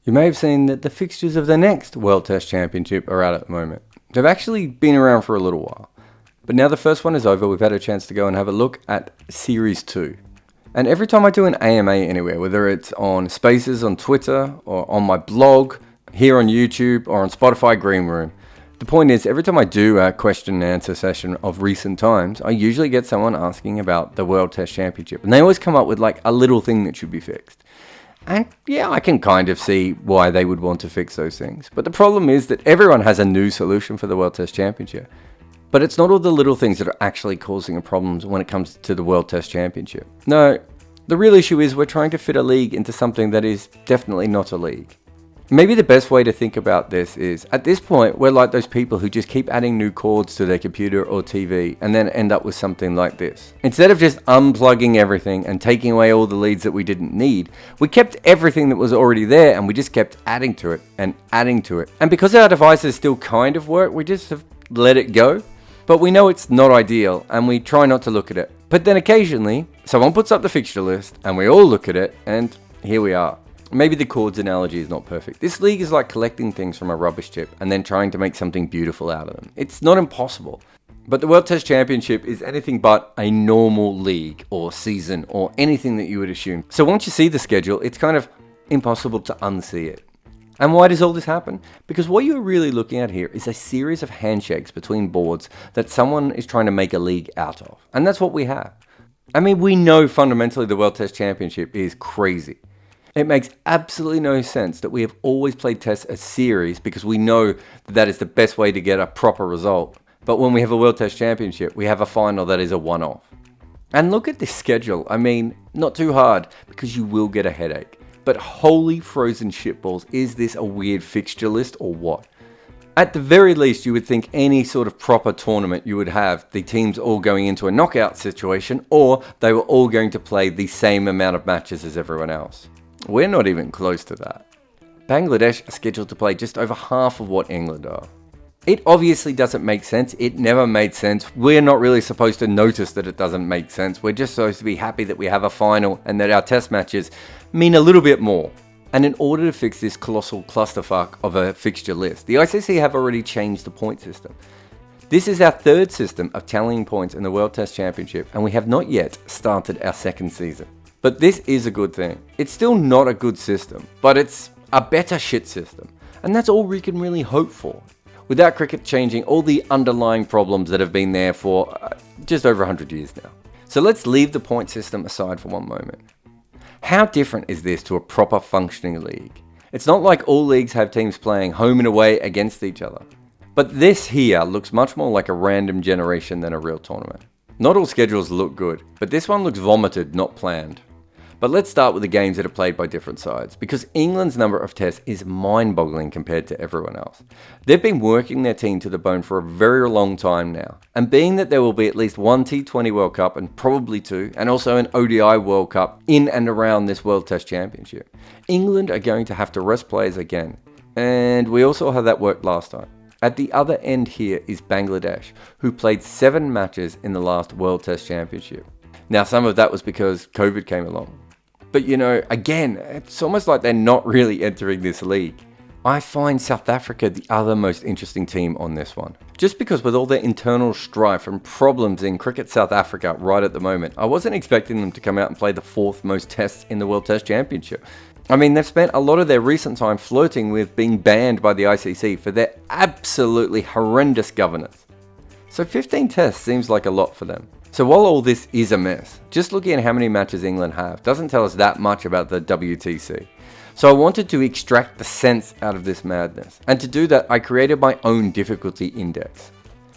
You may have seen that the fixtures of the next World Test Championship are out at the moment. They've actually been around for a little while. But now the first one is over, we've had a chance to go and have a look at Series 2. And every time I do an AMA anywhere, whether it's on Spaces on Twitter or on my blog, here on YouTube or on Spotify Green Room, the point is every time I do a question and answer session of recent times, I usually get someone asking about the World Test Championship. And they always come up with like a little thing that should be fixed. And yeah, I can kind of see why they would want to fix those things. But the problem is that everyone has a new solution for the World Test Championship. But it's not all the little things that are actually causing problems when it comes to the World Test Championship. No, the real issue is we're trying to fit a league into something that is definitely not a league. Maybe the best way to think about this is, at this point, we're like those people who just keep adding new cords to their computer or TV and then end up with something like this. Instead of just unplugging everything and taking away all the leads that we didn't need, we kept everything that was already there and we just kept adding to it and adding to it. And because our devices still kind of work, we just have let it go. But we know it's not ideal and we try not to look at it. But then occasionally, someone puts up the fixture list and we all look at it and here we are. Maybe the chords analogy is not perfect. This league is like collecting things from a rubbish tip and then trying to make something beautiful out of them. It's not impossible. But the World Test Championship is anything but a normal league or season or anything that you would assume. So once you see the schedule, it's kind of impossible to unsee it. And why does all this happen? Because what you're really looking at here is a series of handshakes between boards that someone is trying to make a league out of. And that's what we have. I mean, we know fundamentally the World Test Championship is crazy. It makes absolutely no sense that we have always played tests as series because we know that is the best way to get a proper result. But when we have a World Test Championship, we have a final that is a one-off. And look at this schedule. I mean, not too hard because you will get a headache. But holy frozen shitballs, is this a weird fixture list or what? At the very least, you would think any sort of proper tournament you would have the teams all going into a knockout situation or they were all going to play the same amount of matches as everyone else. We're not even close to that. Bangladesh are scheduled to play just over half of what England are. It obviously doesn't make sense. It never made sense. We're not really supposed to notice that it doesn't make sense. We're just supposed to be happy that we have a final and that our test matches mean a little bit more. And in order to fix this colossal clusterfuck of a fixture list, the ICC have already changed the point system. This is our third system of tallying points in the World Test Championship, and we have not yet started our second season. But this is a good thing. It's still not a good system, but it's a better shit system. And that's all we can really hope for, without cricket changing all the underlying problems that have been there for just over 100 years now. So let's leave the point system aside for one moment. How different is this to a proper functioning league? It's not like all leagues have teams playing home and away against each other. But this here looks much more like a random generation than a real tournament. Not all schedules look good, but this one looks vomited, not planned. But let's start with the games that are played by different sides, because England's number of tests is mind-boggling compared to everyone else. They've been working their team to the bone for a very long time now, and being that there will be at least one T20 World Cup and probably two, and also an ODI World Cup in and around this World Test Championship, England are going to have to rest players again, and we all saw how that worked last time. At the other end here is Bangladesh, who played 7 matches in the last World Test Championship. Now, some of that was because COVID came along. But you know, again, it's almost like they're not really entering this league. I find South Africa the other most interesting team on this one. Just because with all their internal strife and problems in Cricket South Africa right at the moment, I wasn't expecting them to come out and play the 4th most tests in the World Test Championship. I mean, they've spent a lot of their recent time flirting with being banned by the ICC for their absolutely horrendous governance. So 15 tests seems like a lot for them. So while all this is a mess, just looking at how many matches England have doesn't tell us that much about the WTC. So I wanted to extract the sense out of this madness. And to do that, I created my own difficulty index.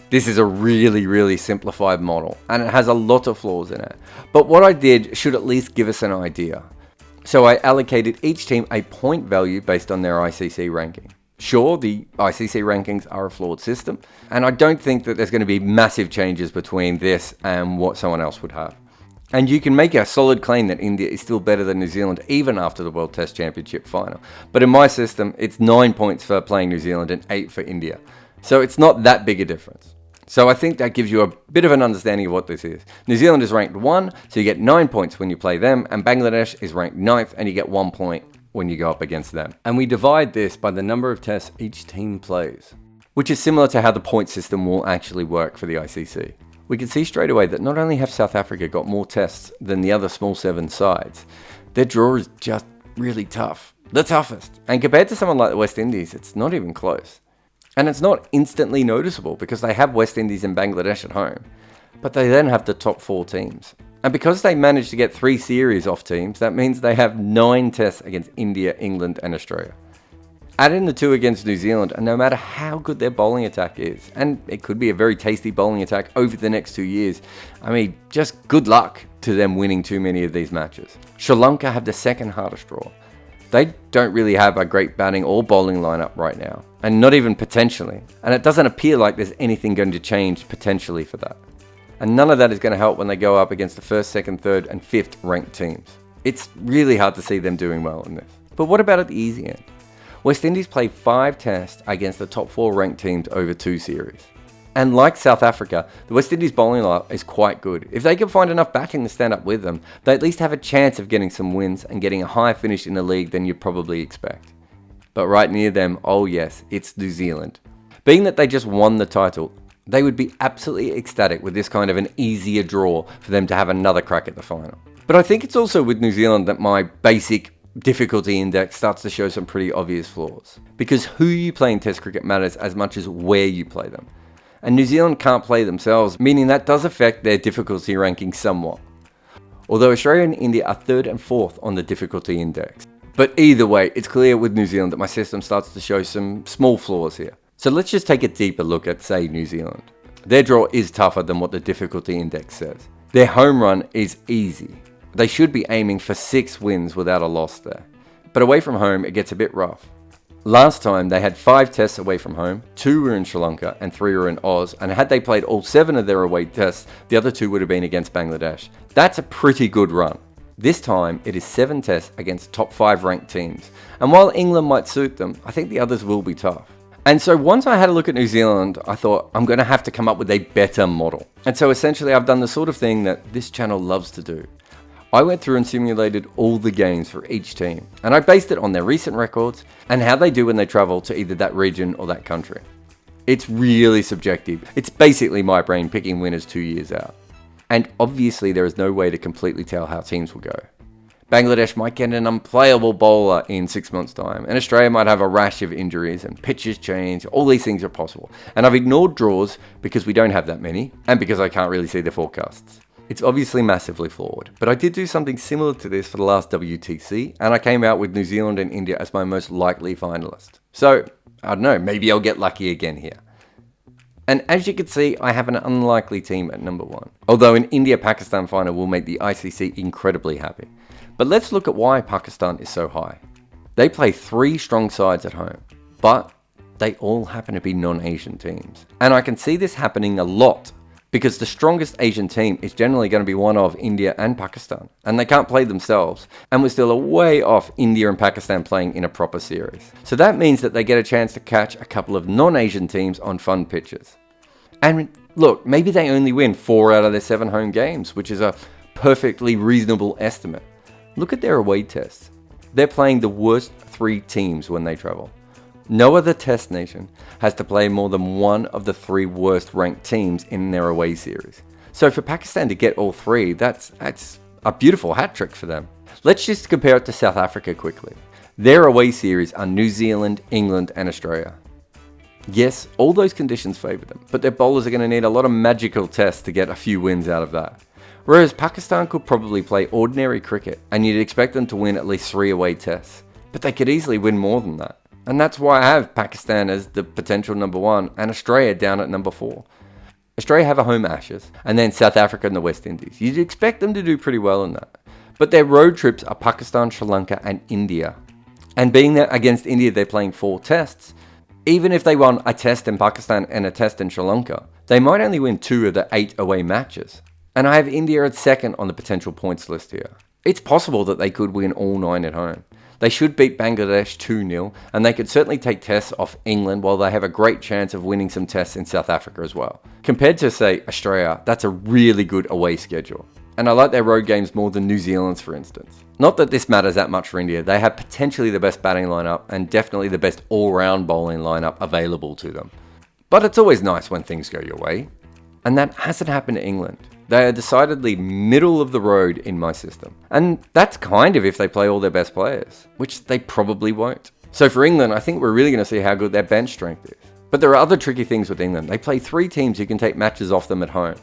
This is a really simplified model, and it has a lot of flaws in it. But what I did should at least give us an idea. So I allocated each team a point value based on their ICC ranking. Sure, the ICC rankings are a flawed system, and I don't think that there's going to be massive changes between this and what someone else would have. And you can make a solid claim that India is still better than New Zealand even after the World Test Championship final. But in my system, it's 9 points for playing New Zealand and 8 for India. So it's not that big a difference. So I think that gives you a bit of an understanding of what this is. New Zealand is ranked 1, so you get 9 points when you play them, and Bangladesh is ranked 9th and you get 1 point when you go up against them. And we divide this by the number of tests each team plays, which is similar to how the point system will actually work for the ICC. We can see straight away that not only have South Africa got more tests than the other small 7 sides, their draw is just really tough. The toughest. And compared to someone like the West Indies, it's not even close. And it's not instantly noticeable because they have West Indies and Bangladesh at home, but they then have the top 4 teams. And because they managed to get 3 series off teams, that means they have 9 tests against India, England and Australia. Add in the 2 against New Zealand, and no matter how good their bowling attack is, and it could be a very tasty bowling attack over the next 2 years, I mean, just good luck to them winning too many of these matches. Sri Lanka have the second hardest draw. They don't really have a great batting or bowling lineup right now, and not even potentially, and it doesn't appear like there's anything going to change potentially for that. And none of that is going to help when they go up against the 1st, 2nd, 3rd and 5th ranked teams. It's really hard to see them doing well in this. But what about at the easy end? West Indies play 5 tests against the top 4 ranked teams over 2 series. And like South Africa, the West Indies bowling lineup is quite good. If they can find enough batting to stand up with them, they at least have a chance of getting some wins and getting a higher finish in the league than you'd probably expect. But right near them, oh yes, it's New Zealand. Being that they just won the title, they would be absolutely ecstatic with this kind of an easier draw for them to have another crack at the final. But I think it's also with New Zealand that my basic difficulty index starts to show some pretty obvious flaws. Because who you play in Test cricket matters as much as where you play them. And New Zealand can't play themselves, meaning that does affect their difficulty ranking somewhat. Although Australia and India are 3rd and 4th on the difficulty index. But either way, it's clear with New Zealand that my system starts to show some small flaws here. So let's just take a deeper look at, say, New Zealand. Their draw is tougher than what the difficulty index says. Their home run is easy. They should be aiming for 6 wins without a loss there. But away from home, it gets a bit rough. Last time, they had 5 tests away from home, 2 were in Sri Lanka and 3 were in Oz, and had they played all 7 of their away tests, the other 2 would have been against Bangladesh. That's a pretty good run. This time, it is 7 tests against top 5 ranked teams, and while England might suit them, I think the others will be tough. And so once I had a look at New Zealand, I thought I'm going to have to come up with a better model. And so essentially I've done the sort of thing that this channel loves to do. I went through and simulated all the games for each team, and I based it on their recent records and how they do when they travel to either that region or that country. It's really subjective. It's basically my brain picking winners 2 years out. And obviously there is no way to completely tell how teams will go. Bangladesh might get an unplayable bowler in 6 months' time, and Australia might have a rash of injuries and pitches change. All these things are possible. And I've ignored draws because we don't have that many, and because I can't really see the forecasts. It's obviously massively flawed, but I did do something similar to this for the last WTC, and I came out with New Zealand and India as my most likely finalist. So, I don't know, maybe I'll get lucky again here. And as you can see, I have an unlikely team at number 1. Although an India-Pakistan final will make the ICC incredibly happy. But let's look at why Pakistan is so high. They play 3 strong sides at home, but they all happen to be non-Asian teams. And I can see this happening a lot, because the strongest Asian team is generally going to be one of India and Pakistan, and they can't play themselves, and we're still a way off India and Pakistan playing in a proper series. So that means that they get a chance to catch a couple of non-Asian teams on fun pitches. And look, maybe they only win 4 out of their 7 home games, which is a perfectly reasonable estimate. Look at their away tests. They're playing the worst 3 teams when they travel. No other test nation has to play more than one of the 3 worst ranked teams in their away series. So for Pakistan to get all 3, that's a beautiful hat trick for them. Let's just compare it to South Africa quickly. Their away series are New Zealand, England and Australia. Yes, all those conditions favour them, but their bowlers are going to need a lot of magical tests to get a few wins out of that. Whereas Pakistan could probably play ordinary cricket, and you'd expect them to win at least 3 away tests. But they could easily win more than that. And that's why I have Pakistan as the potential number 1, and Australia down at number 4. Australia have a home Ashes, and then South Africa and the West Indies. You'd expect them to do pretty well in that. But their road trips are Pakistan, Sri Lanka and India. And being that against India they're playing 4 tests, even if they won a test in Pakistan and a test in Sri Lanka, they might only win 2 of the 8 away matches. And I have India at 2nd on the potential points list here. It's possible that they could win all 9 at home. They should beat Bangladesh 2-0, and they could certainly take tests off England, while they have a great chance of winning some tests in South Africa as well. Compared to, say, Australia, that's a really good away schedule. And I like their road games more than New Zealand's, for instance. Not that this matters that much for India. They have potentially the best batting lineup and definitely the best all-round bowling lineup available to them. But it's always nice when things go your way. And that hasn't happened to England. They are decidedly middle of the road in my system. And that's kind of if they play all their best players, which they probably won't. So for England, I think we're really going to see how good their bench strength is. But there are other tricky things with England. They play 3 teams who can take matches off them at home.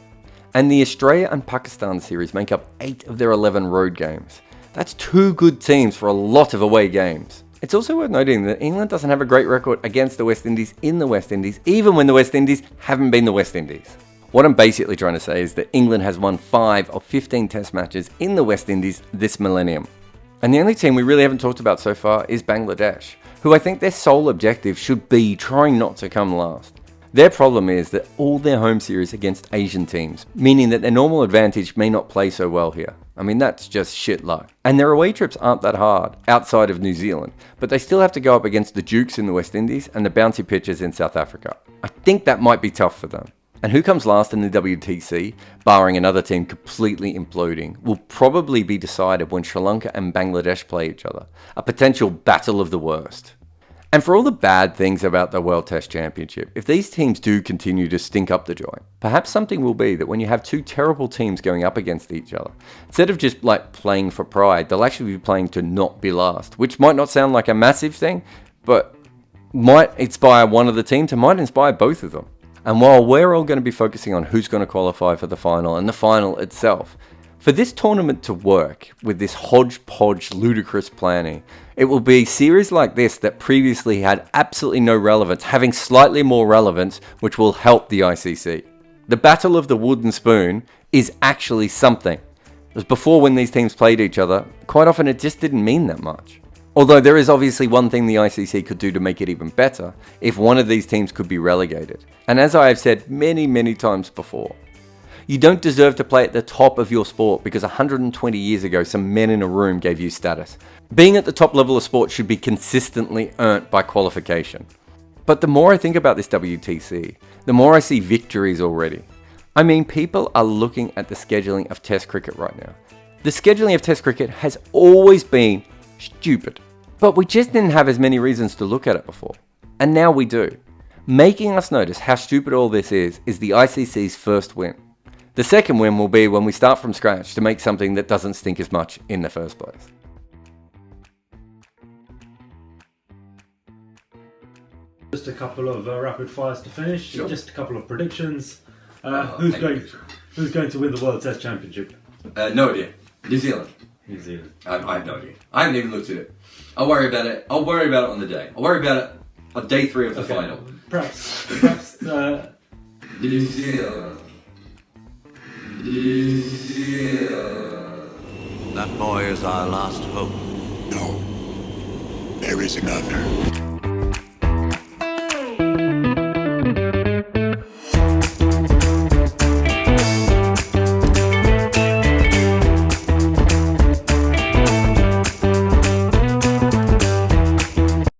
And the Australia and Pakistan series make up 8 of their 11 road games. That's 2 good teams for a lot of away games. It's also worth noting that England doesn't have a great record against the West Indies in the West Indies, even when the West Indies haven't been the West Indies. What I'm basically trying to say is that England has won 5 of 15 test matches in the West Indies this millennium. And the only team we really haven't talked about so far is Bangladesh, who I think their sole objective should be trying not to come last. Their problem is that all their home series against Asian teams, meaning that their normal advantage may not play so well here. I mean, that's just shit luck. And their away trips aren't that hard, outside of New Zealand, but they still have to go up against the Dukes in the West Indies and the bouncy pitchers in South Africa. I think that might be tough for them. And who comes last in the WTC, barring another team completely imploding, will probably be decided when Sri Lanka and Bangladesh play each other, a potential battle of the worst. And for all the bad things about the World Test Championship, if these teams do continue to stink up the joint, perhaps something will be that when you have 2 terrible teams going up against each other, instead of just like playing for pride, they'll actually be playing to not be last, which might not sound like a massive thing, but might inspire one of the teams and might inspire both of them. And while we're all going to be focusing on who's going to qualify for the final and the final itself, for this tournament to work with this hodgepodge ludicrous planning, it will be series like this that previously had absolutely no relevance, having slightly more relevance, which will help the ICC. The Battle of the Wooden Spoon is actually something. Because before, when these teams played each other, quite often it just didn't mean that much. Although there is obviously one thing the ICC could do to make it even better, if one of these teams could be relegated. And as I have said many times before, you don't deserve to play at the top of your sport because 120 years ago some men in a room gave you status. Being at the top level of sport should be consistently earned by qualification. But the more I think about this WTC, the more I see victories already. I mean, people are looking at the scheduling of Test cricket right now. The scheduling of Test cricket has always been stupid. But we just didn't have as many reasons to look at it before. And now we do. Making us notice how stupid all this is the ICC's first win. The second win will be when we start from scratch to make something that doesn't stink as much in the first place. Just a couple of rapid fires to finish. Sure. Just a couple of predictions. Who's going to win the World Test Championship? No idea. New Zealand. New Zealand. I have no idea. I haven't even looked at it. I'll worry about it. I'll worry about it on the day. I'll worry about it on day 3 of the final. Perhaps. New Zealand. New Zealand. That boy is our last hope. No, there is another.